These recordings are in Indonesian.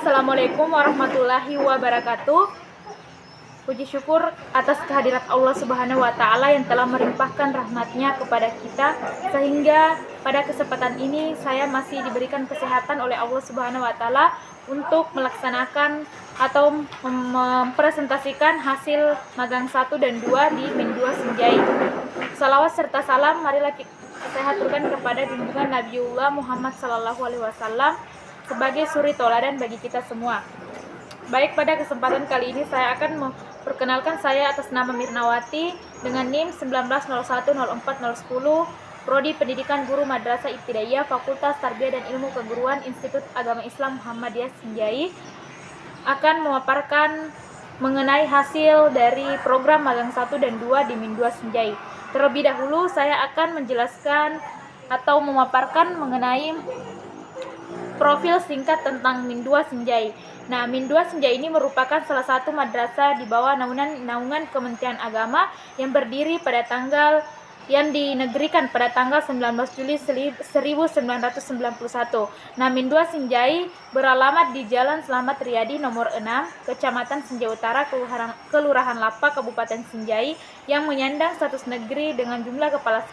Assalamualaikum warahmatullahi wabarakatuh. Puji syukur atas kehadirat Allah Subhanahu wa Ta'ala yang telah melimpahkan rahmatnya kepada kita, sehingga pada kesempatan ini saya masih diberikan kesehatan oleh Allah Subhanahu wa Ta'ala untuk melaksanakan atau mempresentasikan hasil magang 1 dan 2 di Min 2 Sinjai. Salawat serta salam marilah saya haturkan kepada junjungan Nabiullah Muhammad SAW sebagai suri toladan bagi kita semua. Baik, pada kesempatan kali ini saya akan memperkenalkan saya atas nama Mirnawati dengan NIM 19010410, Prodi Pendidikan Guru Madrasah Ibtidaiyah, Fakultas Tarbiyah dan Ilmu Keguruan, Institut Agama Islam Muhammadiyah Sinjai, akan memaparkan mengenai hasil dari program magang 1 dan 2 di Min 2 Sinjai. Terlebih dahulu saya akan menjelaskan atau memaparkan mengenai profil singkat tentang Min 2 Sinjai. Nah, Min 2 Sinjai ini merupakan salah satu madrasah di bawah naungan Kementerian Agama yang berdiri pada tanggal yang dinegerikan pada tanggal 19 Juli 1991. Nah, Min 2 Sinjai beralamat di Jalan Slamet Riyadi nomor 6, Kecamatan Sinjai Utara, Kelurahan Lapa, Kabupaten Sinjai, yang menyandang status negeri dengan jumlah kepala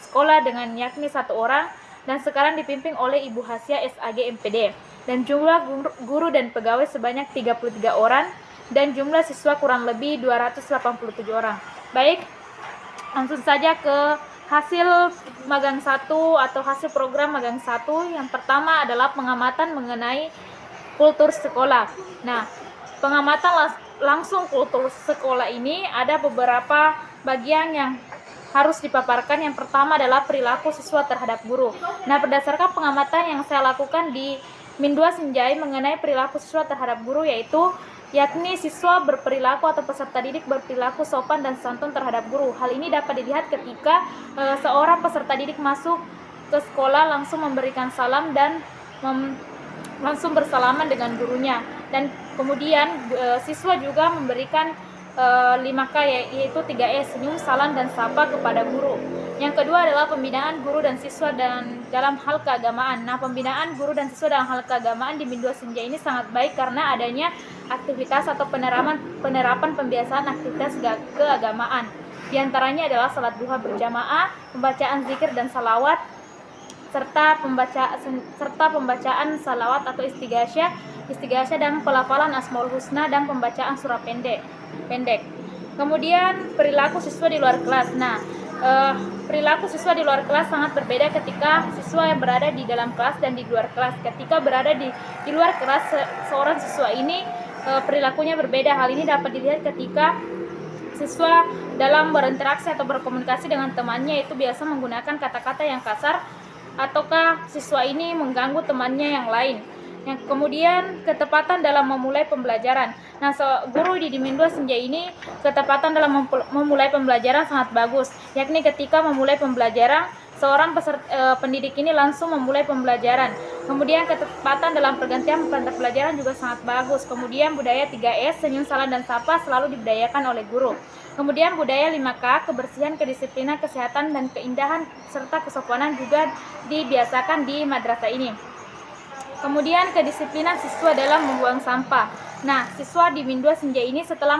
sekolah dengan yakni 1 orang, dan sekarang dipimpin oleh Ibu Hasya SAG MPD, dan jumlah guru dan pegawai sebanyak 33 orang, dan jumlah siswa kurang lebih 287 orang. Baik, langsung saja ke hasil magang 1 atau hasil program magang 1. Yang pertama adalah pengamatan mengenai kultur sekolah. Nah, pengamatan langsung kultur sekolah ini ada beberapa bagian yang harus dipaparkan. Yang pertama adalah perilaku siswa terhadap guru. Nah, berdasarkan pengamatan yang saya lakukan di Min 2 Sinjai mengenai perilaku siswa terhadap guru, yakni siswa berperilaku atau peserta didik berperilaku sopan dan santun terhadap guru. Hal ini dapat dilihat ketika seorang peserta didik masuk ke sekolah langsung memberikan salam dan langsung bersalaman dengan gurunya. Dan kemudian siswa juga memberikan 5K, yaitu 3E, senyum, salam, dan sapa kepada guru. Yang kedua adalah pembinaan guru dan siswa dalam hal keagamaan. Nah, pembinaan guru dan siswa dalam hal keagamaan di Min 2 Sinjai ini sangat baik karena adanya aktivitas atau penerapan pembiasaan aktivitas keagamaan. Di antaranya adalah salat duha berjamaah, pembacaan zikir dan salawat, serta pembacaan salawat atau istighasyah dan pelafalan Asmaul Husna dan pembacaan surah pendek. Kemudian perilaku siswa di luar kelas. Nah, perilaku siswa di luar kelas sangat berbeda ketika siswa yang berada di dalam kelas dan di luar kelas. Ketika berada di luar kelas, seorang siswa ini perilakunya berbeda. Hal ini dapat dilihat ketika siswa dalam berinteraksi atau berkomunikasi dengan temannya itu biasa menggunakan kata-kata yang kasar, ataukah siswa ini mengganggu temannya yang lain. Yang kemudian ketepatan dalam memulai pembelajaran. Nah, guru di Min 2 Sinjai ini ketepatan dalam memulai pembelajaran sangat bagus, yakni ketika memulai pembelajaran seorang pendidik ini langsung memulai pembelajaran. Kemudian ketepatan dalam pergantian mata pelajaran juga sangat bagus. Kemudian budaya 3S, senyum, salam, dan sapa selalu dibudayakan oleh guru. Kemudian budaya 5K, kebersihan, kedisiplinan, kesehatan, dan keindahan serta kesopanan juga dibiasakan di madrasah ini. Kemudian kedisiplinan siswa dalam membuang sampah. Nah, siswa di Min 2 Sinjai ini setelah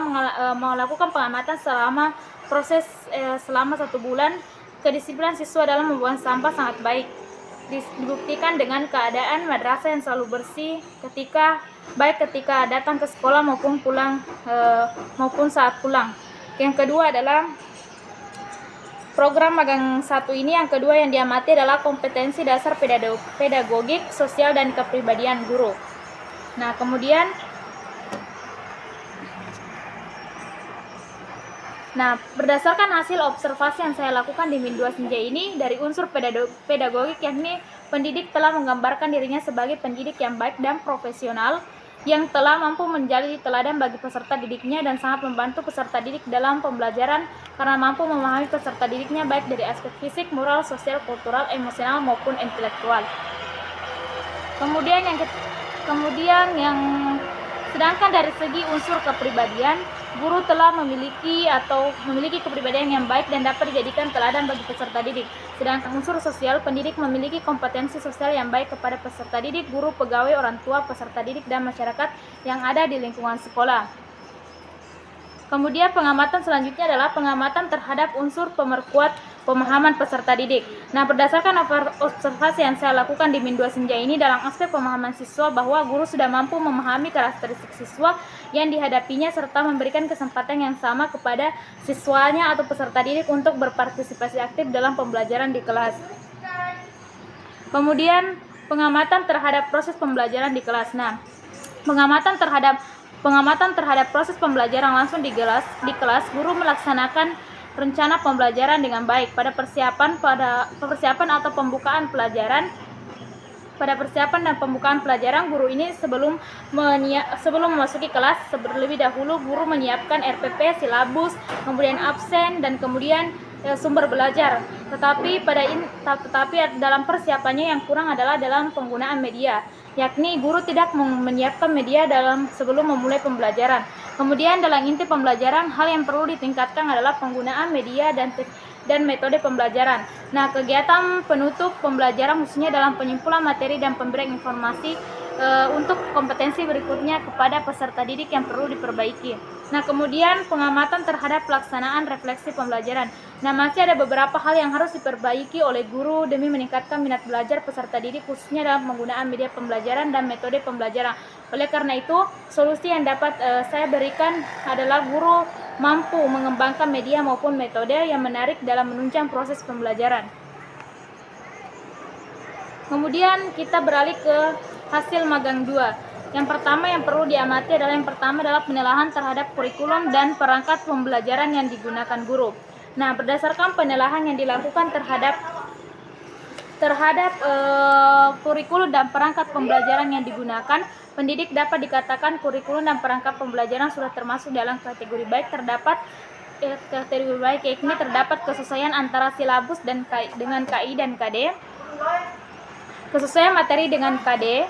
melakukan pengamatan selama 1 bulan, kedisiplinan siswa dalam membuang sampah sangat baik. Dibuktikan dengan keadaan madrasah yang selalu bersih baik ketika datang ke sekolah maupun saat pulang. Yang kedua adalah program magang 1 ini, yang kedua yang diamati adalah kompetensi dasar pedagogik, sosial, dan kepribadian guru. Nah, kemudian berdasarkan hasil observasi yang saya lakukan di Min 2 Sinjai ini, dari unsur pedagogik, yakni pendidik telah menggambarkan dirinya sebagai pendidik yang baik dan profesional, yang telah mampu menjadi teladan bagi peserta didiknya dan sangat membantu peserta didik dalam pembelajaran karena mampu memahami peserta didiknya baik dari aspek fisik, moral, sosial, kultural, emosional, maupun intelektual. Kemudian yang Sedangkan dari segi unsur kepribadian, guru telah memiliki kepribadian yang baik dan dapat dijadikan teladan bagi peserta didik. Sedangkan unsur sosial, pendidik memiliki kompetensi sosial yang baik kepada peserta didik, guru, pegawai, orang tua, peserta didik, dan masyarakat yang ada di lingkungan sekolah. Kemudian pengamatan selanjutnya adalah pengamatan terhadap unsur pemerkuat pemahaman peserta didik. Nah, berdasarkan observasi yang saya lakukan di Min 2 Senja ini dalam aspek pemahaman siswa, bahwa guru sudah mampu memahami karakteristik siswa yang dihadapinya serta memberikan kesempatan yang sama kepada siswanya atau peserta didik untuk berpartisipasi aktif dalam pembelajaran di kelas. Kemudian pengamatan terhadap proses pembelajaran di kelas. Nah, pengamatan terhadap proses pembelajaran langsung di kelas, guru melaksanakan rencana pembelajaran dengan baik. Pada persiapan atau pembukaan pelajaran, guru ini sebelum memasuki kelas, terlebih dahulu guru menyiapkan RPP, silabus, kemudian absen, dan kemudian sumber belajar. Tetapi dalam persiapannya yang kurang adalah dalam penggunaan media, yakni guru tidak menyiapkan media sebelum memulai pembelajaran. Kemudian dalam inti pembelajaran, hal yang perlu ditingkatkan adalah penggunaan media dan metode pembelajaran. Nah, kegiatan penutup pembelajaran khususnya dalam penyimpulan materi dan pemberian informasi untuk kompetensi berikutnya kepada peserta didik yang perlu diperbaiki. Nah, kemudian pengamatan terhadap pelaksanaan refleksi pembelajaran. Nah, masih ada beberapa hal yang harus diperbaiki oleh guru demi meningkatkan minat belajar peserta didik khususnya dalam penggunaan media pembelajaran dan metode pembelajaran. Oleh karena itu, solusi yang dapat saya berikan adalah guru mampu mengembangkan media maupun metode yang menarik dalam menunjang proses pembelajaran. Kemudian kita beralih ke hasil magang 2. Yang pertama yang perlu diamati adalah penilaian terhadap kurikulum dan perangkat pembelajaran yang digunakan guru. Nah, berdasarkan penilaian yang dilakukan terhadap kurikulum dan perangkat pembelajaran yang digunakan, pendidik dapat dikatakan kurikulum dan perangkat pembelajaran sudah termasuk dalam kategori baik. Yakni terdapat kesesuaian antara silabus dengan KI dan KD, kesesuaian materi dengan KD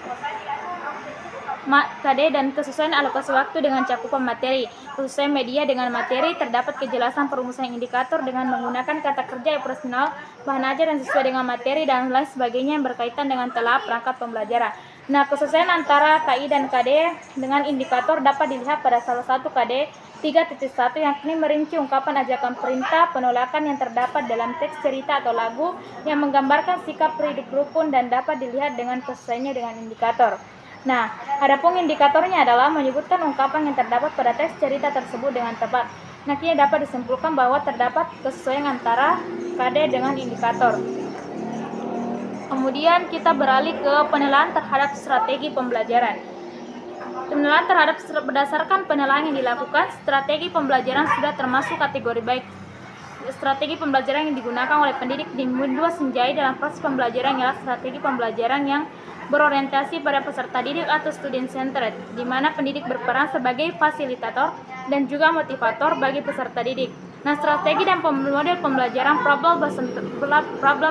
dan kesesuaian alokasi waktu dengan cakupan materi, kesesuaian media dengan materi, terdapat kejelasan perumusan indikator dengan menggunakan kata kerja operasional, bahan ajar yang sesuai dengan materi, dan lain sebagainya yang berkaitan dengan telah perangkat pembelajaran. Nah, kesesuaian antara KI dan KD dengan indikator dapat dilihat pada salah satu KD 3.1, yakni merinci ungkapan ajakan perintah penolakan yang terdapat dalam teks cerita atau lagu yang menggambarkan sikap hidup rukun dan dapat dilihat dengan kesesuaiannya dengan indikator. Nah, adapun indikatornya adalah menyebutkan ungkapan yang terdapat pada teks cerita tersebut dengan tepat. Nah, kini dapat disimpulkan bahwa terdapat kesesuaian antara KD dengan indikator. Kemudian kita beralih ke penilaian terhadap strategi pembelajaran. Berdasarkan penilaian yang dilakukan, strategi pembelajaran sudah termasuk kategori baik. Strategi pembelajaran yang digunakan oleh pendidik di Min 2 Senja dalam proses pembelajaran ialah strategi pembelajaran yang berorientasi pada peserta didik atau student centered, di mana pendidik berperan sebagai fasilitator dan juga motivator bagi peserta didik. Nah, strategi dan model pembelajaran problem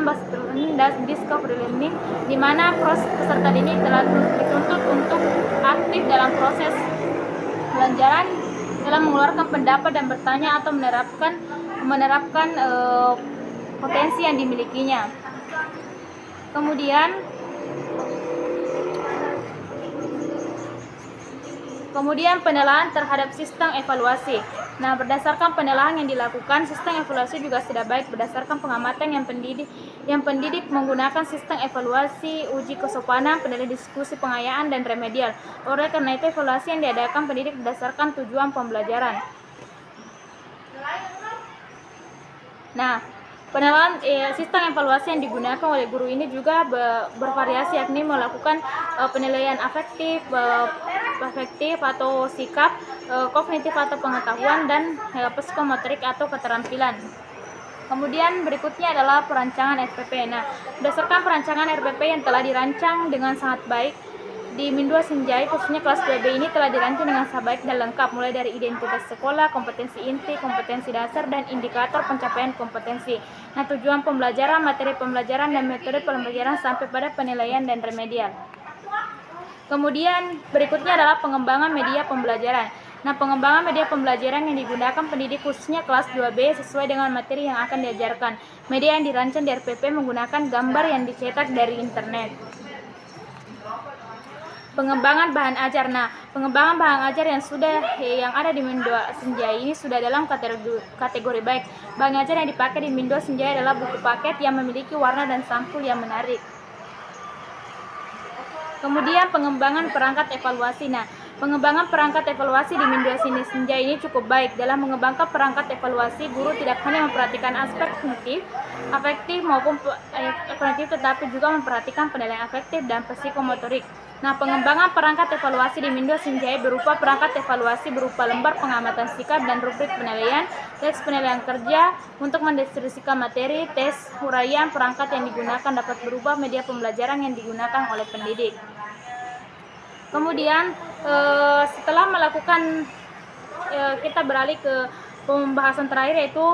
based learning dan discovery learning, di mana peserta didik telah dituntut untuk aktif dalam proses pembelajaran dalam mengeluarkan pendapat dan bertanya atau menerapkan potensi yang dimilikinya. Kemudian penilaian terhadap sistem evaluasi. Nah, berdasarkan penilaian yang dilakukan, sistem evaluasi juga sudah baik berdasarkan pengamatan yang pendidik menggunakan sistem evaluasi uji kesopanan, penilaian diskusi pengayaan dan remedial. Oleh karena itu, evaluasi yang diadakan pendidik berdasarkan tujuan pembelajaran. Nah, penilaian sistem evaluasi yang digunakan oleh guru ini juga bervariasi, yakni melakukan penilaian afektif atau sikap, kognitif atau pengetahuan, dan psikomotorik atau keterampilan. Kemudian berikutnya adalah perancangan RPP. Nah, berdasarkan perancangan RPP yang telah dirancang dengan sangat baik di Min 2 Senja, khususnya kelas 2B ini telah dirancang dengan sangat baik dan lengkap, mulai dari identitas sekolah, kompetensi inti, kompetensi dasar, dan indikator pencapaian kompetensi. Nah, tujuan pembelajaran, materi pembelajaran, dan metode pembelajaran sampai pada penilaian dan remedial. Kemudian berikutnya adalah pengembangan media pembelajaran. Nah, pengembangan media pembelajaran yang digunakan pendidik khususnya kelas 2B sesuai dengan materi yang akan diajarkan. Media yang dirancang di RPP menggunakan gambar yang dicetak dari internet. Pengembangan bahan ajar. Nah, pengembangan bahan ajar yang ada di Mindua Senjai ini sudah dalam kategori baik. Bahan ajar yang dipakai di Mindua Senjai adalah buku paket yang memiliki warna dan sampul yang menarik. Kemudian pengembangan perangkat evaluasi. Nah, pengembangan perangkat evaluasi di Mindua Senjai ini cukup baik. Dalam mengembangkan perangkat evaluasi, guru tidak hanya memperhatikan aspek afektif maupun kognitif, tetapi juga memperhatikan penilaian afektif dan psikomotorik. Nah, pengembangan perangkat evaluasi di Mindua Senjai berupa perangkat evaluasi berupa lembar pengamatan sikap dan rubrik penilaian, teks penilaian kerja untuk mendistribusikan materi, tes huraian. Perangkat yang digunakan dapat berubah media pembelajaran yang digunakan oleh pendidik. Kemudian setelah melakukan kita beralih ke pembahasan terakhir, yaitu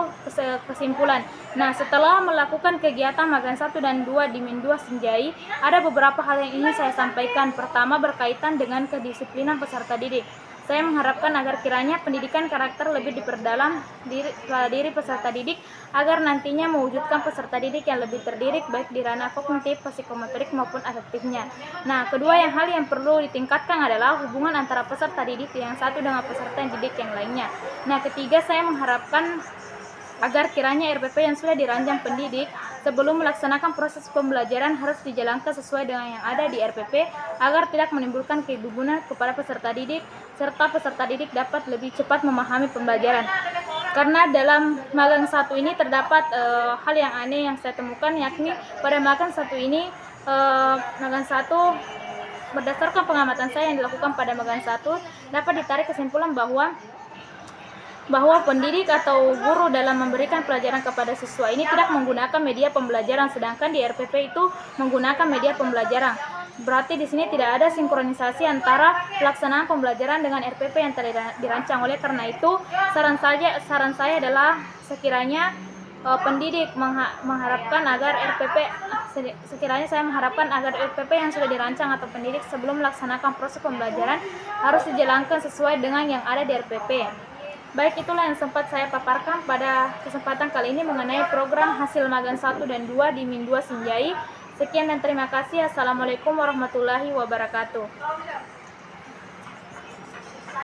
kesimpulan. Nah, setelah melakukan kegiatan magang 1 dan 2 di Mindua Senjai, ada beberapa hal yang ingin saya sampaikan. Pertama, berkaitan dengan kedisiplinan peserta didik. Saya mengharapkan agar kiranya pendidikan karakter lebih diperdalam diri peserta didik agar nantinya mewujudkan peserta didik yang lebih terdidik baik di ranah kognitif, psikomotorik maupun afektifnya. Nah, kedua hal yang perlu ditingkatkan adalah hubungan antara peserta didik yang satu dengan peserta didik yang lainnya. Nah, ketiga, saya mengharapkan agar kiranya RPP yang sudah dirancang pendidik sebelum melaksanakan proses pembelajaran harus dijalankan sesuai dengan yang ada di RPP agar tidak menimbulkan kebingungan kepada peserta didik serta peserta didik dapat lebih cepat memahami pembelajaran. Karena dalam magang 1 ini terdapat hal yang aneh yang saya temukan, yakni pada magang 1 ini magang 1 berdasarkan pengamatan saya yang dilakukan pada magang 1 dapat ditarik kesimpulan bahwa pendidik atau guru dalam memberikan pelajaran kepada siswa ini tidak menggunakan media pembelajaran, sedangkan di RPP itu menggunakan media pembelajaran. Berarti di sini tidak ada sinkronisasi antara pelaksanaan pembelajaran dengan RPP yang telah dirancang. Oleh karena itu, saran saya adalah sekiranya pendidik mengharapkan agar RPP yang sudah dirancang atau pendidik sebelum melaksanakan proses pembelajaran harus dijalankan sesuai dengan yang ada di RPP. Baik, itulah yang sempat saya paparkan pada kesempatan kali ini mengenai program hasil magang 1 dan 2 di Mindua Senjai. Sekian dan terima kasih. Assalamualaikum warahmatullahi wabarakatuh.